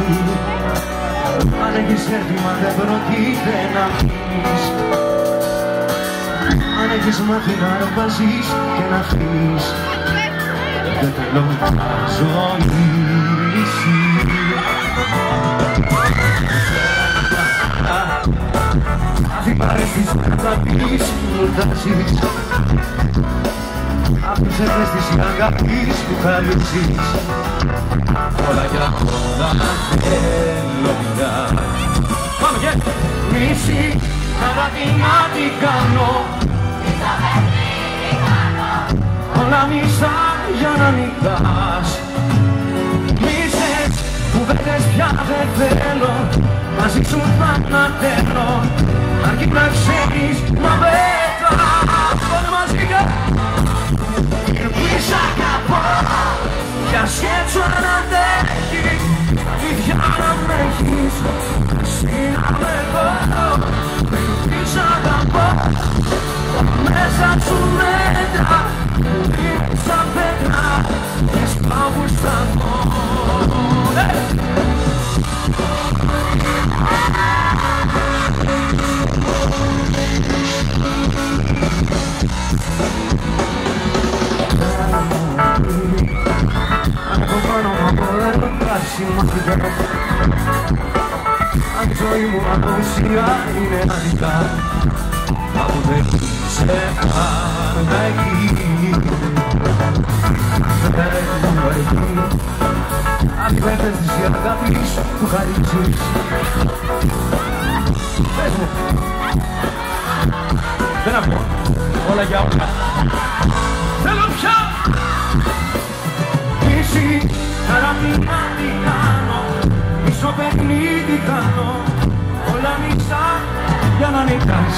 αγάπη. Αν έχεις έρθει μα δεν πρόκειται να πεις. Αν έχεις μάθει να αρπάζεις και να αφήνεις, δεν θέλω να ζωήσει. Αφή παρέστης να τα πεις, μουρτάζεις. Αφούς ευαίσθηση αγάπης που χαρίζεις. Όλα για όλα θέλω πια. Πάμε και! Μισή αγάπη να την κάνω. Όλα μισά για να νικάς. Μισές κουβέντες πια δεν θέλω. Μαζί σου θα ανατέλω. Αρκεί να ξέρεις να πέτας. Πάμε μαζί και! Σ' αγαπώ κι ας έτσι αν αντέχεις. Αλήθεια να με έχεις, εσύ να με εγώ. Σ' αγαπώ μέσα σου μέτρα. Είναι σαν πέτρα και σπάω που σταθώ. Αν η ζωή μου απουσία είναι αδικά, αφού δεν είσαι πάντα εκεί. Φεύγω εκεί, αν βλέπεις της αγάπης που χαρίζεις. Πες μου, δεν ακούω, όλα για όλα. Θέλω πια εσύ, αγάπη να την κάνω. Μισό παιχνίδι κάνω. Όλα μισά για να νικάς.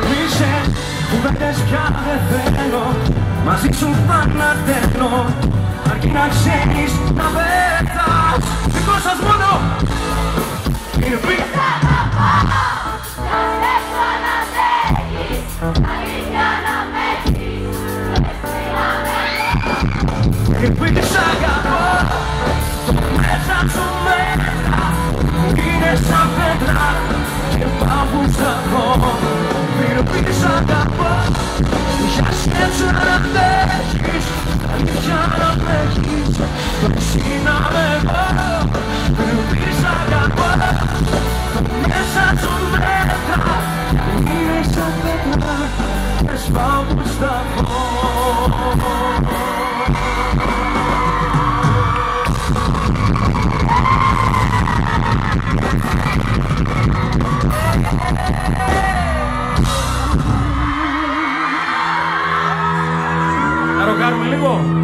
Μισές κουβέντες πια δεν θέλω. Μαζί σου θα ανατέλω. Αρκεί να ξέρεις να πέτας. Δικό σας μόνο. Είναι πι. Σ' αγαπώ κι ας έξω να αντέχεις. Αλήθεια να με έχεις, έτσι να με έχεις. Σ' αγαπώ, το μέσα σου μέτρα. Είναι σαν πέτρα και πάω που σταθώ. Σ' αγαπώ, για σκέψου να αντέχεις. Αλήθεια να με έχεις, εσύ να με εγώ. Σ' αγαπώ, το μέσα σου μέτρα. Είναι σαν πέτρα και πάω που σταθώ. Να ροκάρουμε λίγο.